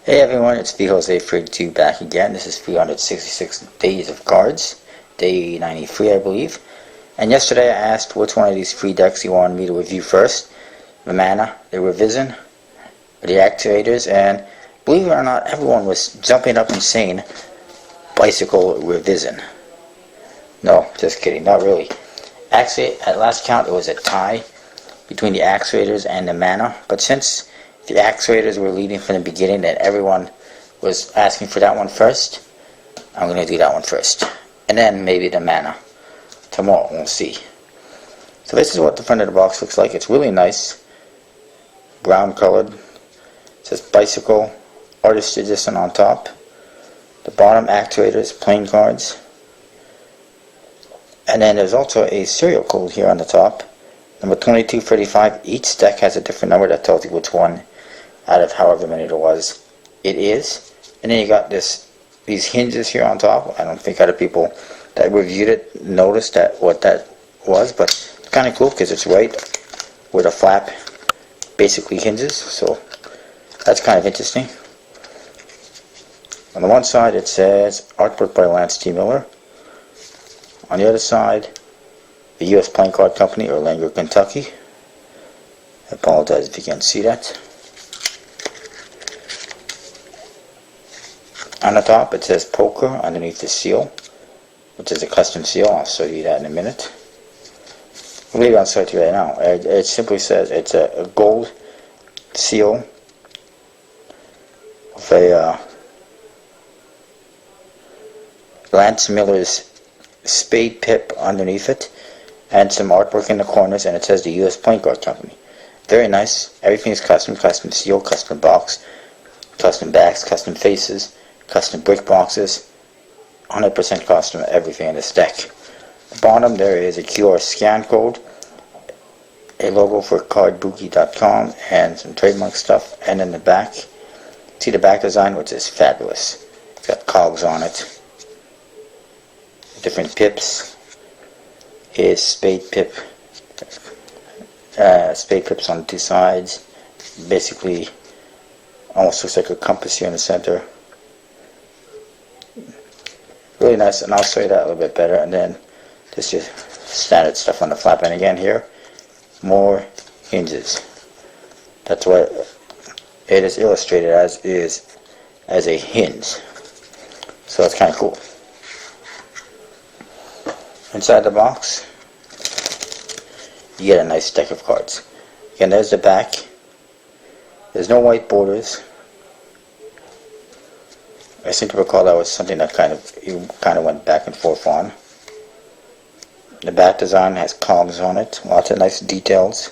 Hey everyone, it's VJose32 back again. This is 366 Days of Cards, day 93 I believe. And yesterday I asked which one of these three decks you wanted me to review first. The Mana, the Revision, the Activators, and believe it or not, everyone was jumping up and saying Bicycle Revision. No, just kidding, not really. Actually, at last count it was a tie between the Activators and the Mana, but since the Activators were leading from the beginning and everyone was asking for that one first, I'm going to do that one first. And then maybe the Mana tomorrow, we'll see. So this is what the front of the box looks like. It's really nice. Brown colored. It says Bicycle, Artist Edition on top. The bottom Activators, plain cards. And then there's also a serial code here on the top. Number 2235. Each deck has a different number that tells you which one out of however many there was it is. And then you got these hinges here on top. I don't think other people that reviewed it noticed what that was, but it's kind of cool because it's white with a flap, basically hinges, so that's kind of interesting. On the one side it says artwork by Lance T. Miller. On the other side, the U.S. Playing Card Company, Erlanger, Kentucky. I apologize if you can't see that. On the top it says Poker underneath the seal, which is a custom seal. I'll show you that in a minute. I believe I'll show it to you right now. It simply says it's a gold seal of a Lance Miller's spade pip underneath it, and some artwork in the corners, and it says the U.S. Playing Card Company. Very nice. Everything is custom seal, custom box, custom backs, custom faces, custom brick boxes, 100% custom everything in this deck. At the bottom there is a QR scan code, a logo for cardbookie.com, and some trademark stuff. And in the back, see the back design, which is fabulous. It's got cogs on it, different pips. Is spade pips on the two sides. Basically, almost looks like a compass here in the center. Really nice, and I'll show you that a little bit better. And then just your standard stuff on the flap. And again here, more hinges. That's what it is illustrated as, is as a hinge. So it's kind of cool. Inside the box, you get a nice deck of cards. Again, there's the back. There's no white borders. I seem to recall that was something that you kind of went back and forth on. The back design has cogs on it. Lots of nice details.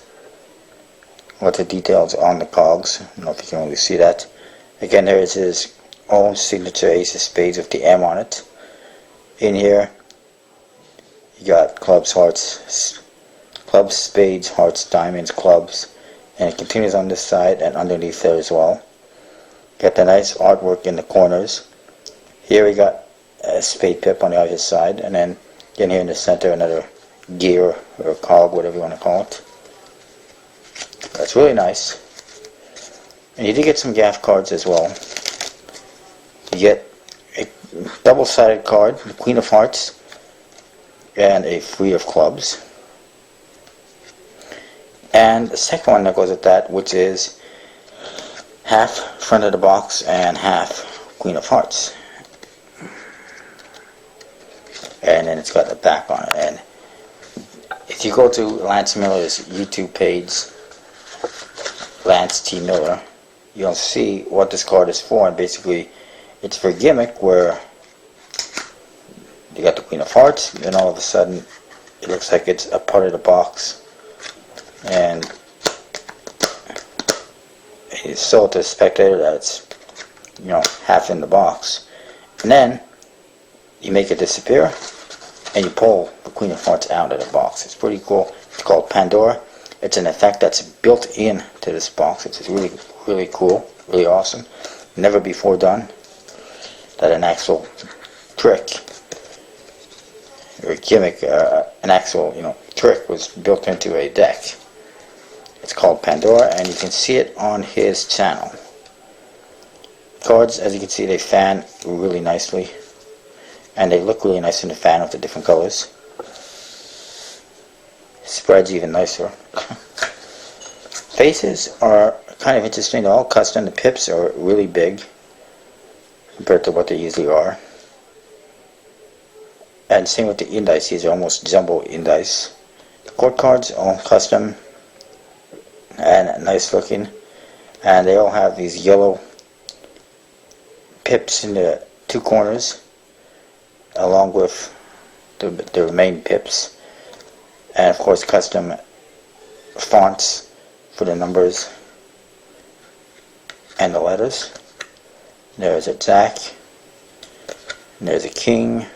Lots of details on the cogs. I don't know if you can really see that. Again, there is his own signature ace of spades with the M on it. In here, you got clubs, hearts, clubs, spades, hearts, diamonds, clubs, and it continues on this side and underneath there as well. Got the nice artwork in the corners. Here we got a spade pip on the other side, and then in here in the center another gear or cog, whatever you want to call it. That's really nice. And you do get some gaff cards as well. You get a double-sided card, the Queen of Hearts, and a Three of Clubs. And the second one that goes with that, which is half front of the box and half Queen of Hearts. And then it's got the back on it. And if you go to Lance Miller's YouTube page, Lance T. Miller, you'll see what this card is for. And basically, it's for a gimmick where you got the Queen of Hearts, then all of a sudden it looks like it's a part of the box, and it's sold to the spectator that it's, half in the box. And then you make it disappear and you pull the Queen of Hearts out of the box. It's pretty cool. It's called Pandora. It's an effect that's built in to this box. It's really, really cool, really awesome. Never before done. That an actual trick or a gimmick, an actual trick was built into a deck. It's called Pandora, and you can see it on his channel. cards, as you can see, they fan really nicely, and they look really nice in the fan with the different colors. Spreads even nicer. Faces are kind of interesting. They're all custom. The pips are really big compared to what they usually are. And same with the indices. These are almost jumbo indices. The court cards are all custom and nice looking. And they all have these yellow pips in the two corners along with the main pips. And of course custom fonts for the numbers and the letters. There's a jack, and there's a king,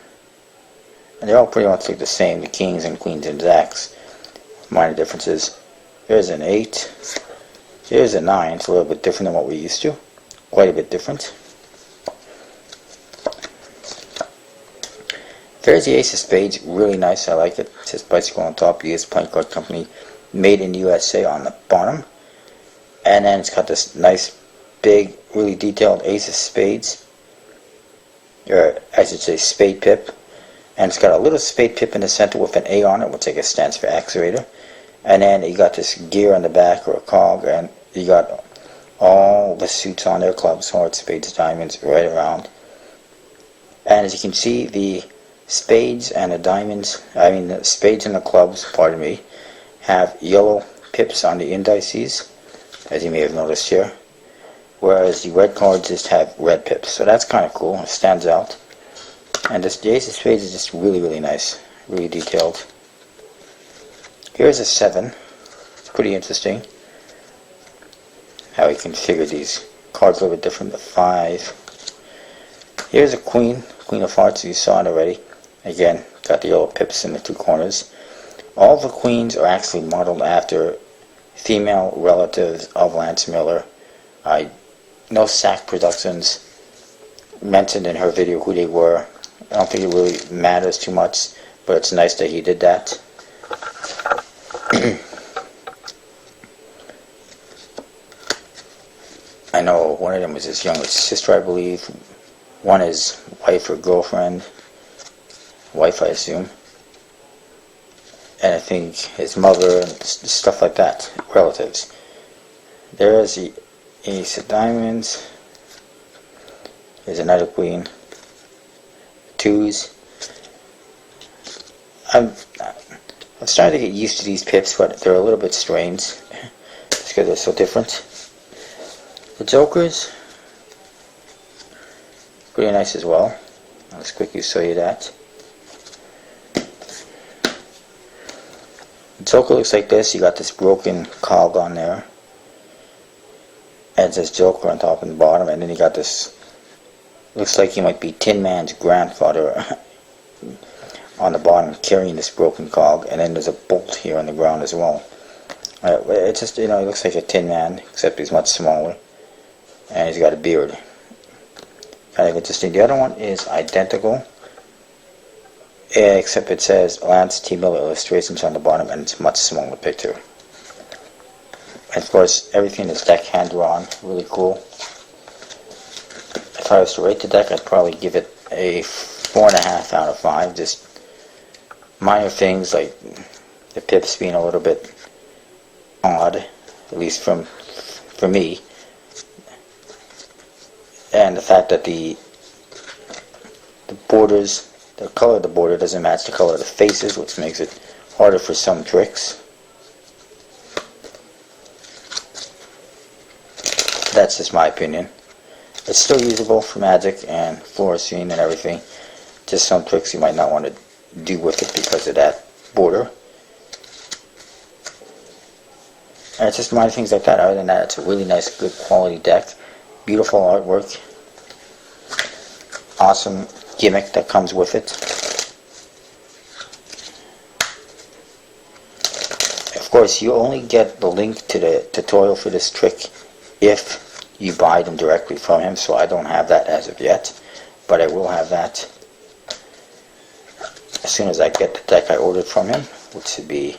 and they all pretty much look the same, the kings and queens and jacks. Minor differences. Here's an 8, here's a 9, it's a little bit different than what we're used to, quite a bit different. There's the Ace of Spades, really nice, I like it. It says Bicycle on top, US Playing Card Company, made in USA on the bottom. And then it's got this nice, big, really detailed Ace of Spades, or I should say spade pip. And it's got a little spade pip in the center with an A on it, which I guess stands for accelerator. And then you got this gear on the back, or a cog, and you got all the suits on there, clubs, hearts, spades, diamonds, right around. And as you can see, the spades and the diamonds, the spades and the clubs, pardon me, have yellow pips on the indices, as you may have noticed here, whereas the red cards just have red pips. So that's kind of cool, it stands out. And this Ace of Spades is just really, really nice, really detailed. Here's a 7, it's pretty interesting how you configure these cards a little bit different. The 5. Here's a Queen, Queen of Hearts, you saw it already. Again, got the yellow pips in the two corners. All the queens are actually modeled after female relatives of Lance Miller. I know Sack Productions mentioned in her video who they were. I don't think it really matters too much, but it's nice that he did that. I know one of them was his younger sister, I believe. One is wife or girlfriend. Wife, I assume. And I think his mother and stuff like that. Relatives. There's the Ace of Diamonds. There's another Queen. 2s. I'm starting to get used to these pips, but they're a little bit strange just because they're so different. The Jokers, pretty nice as well. I'll just quickly show you that. The Joker looks like this. You got this broken cog on there, and it says Joker on top and the bottom, and then you got this, looks like he might be Tin Man's grandfather on the bottom carrying this broken cog, and then there's a bolt here on the ground as well. It just, it looks like a Tin Man, except he's much smaller, and he's got a beard. Kind of interesting. The other one is identical, except it says Lance T. Miller Illustrations on the bottom, and it's a much smaller picture. And of course, everything is deck hand drawn, really cool. If I was to rate the deck, I'd probably give it a 4.5 out of 5. Just minor things like the pips being a little bit odd, at least for me, and the fact that the borders, the color of the border doesn't match the color of the faces, which makes it harder for some tricks. That's just my opinion. It's still usable for Magic and Floricine and everything. Just some tricks you might not want to do with it because of that border. And it's just minor things like that. Other than that, it's a really nice, good quality deck. Beautiful artwork. Awesome gimmick that comes with it. Of course, you only get the link to the tutorial for this trick if you buy them directly from him, so I don't have that as of yet, but I will have that as soon as I get the deck I ordered from him, which should be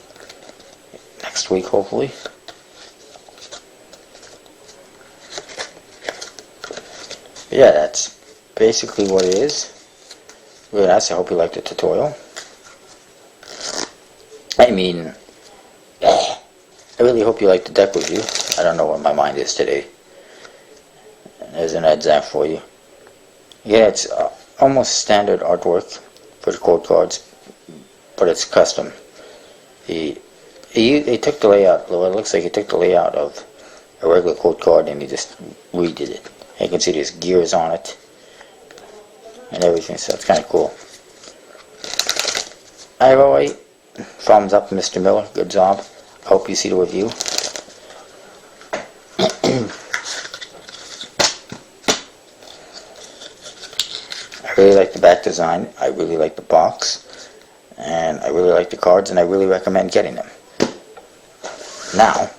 next week hopefully. Yeah, that's basically what it is. Really nice. I hope you liked the tutorial. I mean, I really hope you liked the deck review. I don't know what my mind is today. There's an exam for you. Yeah, it's almost standard artwork for the code cards, but it's custom. He took the layout. Well, it looks like he took the layout of a regular code card and he just redid it. And you can see there's gears on it and everything, so it's kind of cool. Alright, thumbs up, Mr. Miller. Good job. I hope you see the review. I really like the back design. I really like the box. And I really like the cards, and I really recommend getting them. Now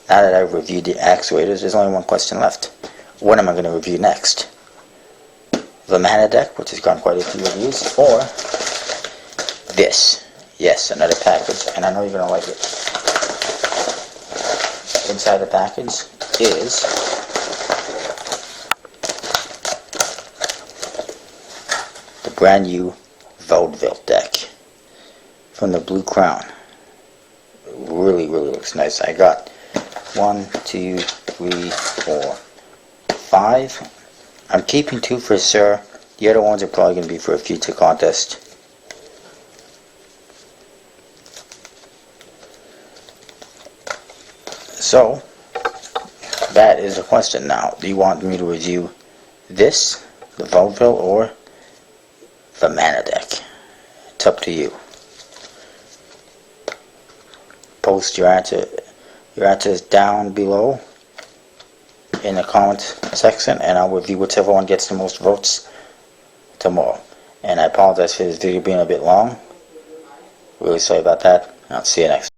that I've reviewed the actuators, there's only one question left. What am I going to review next? The mana deck, which has gotten quite a few reviews, or this. Yes, another package, and I know you're going to like it. Inside the package is the brand new Vaudeville deck from the Blue Crown. Really looks nice. I got 1, 2, 3, 4, 5. I'm keeping 2 for sure. The other ones are probably going to be for a future contest. So, that is the question now. Do you want me to review this, the Vaudeville, or the mana deck? It's up to you. Post your answers down below in the comment section, and I'll review whichever one gets the most votes tomorrow. And I apologize for this video being a bit long. Really sorry about that. I'll see you next time.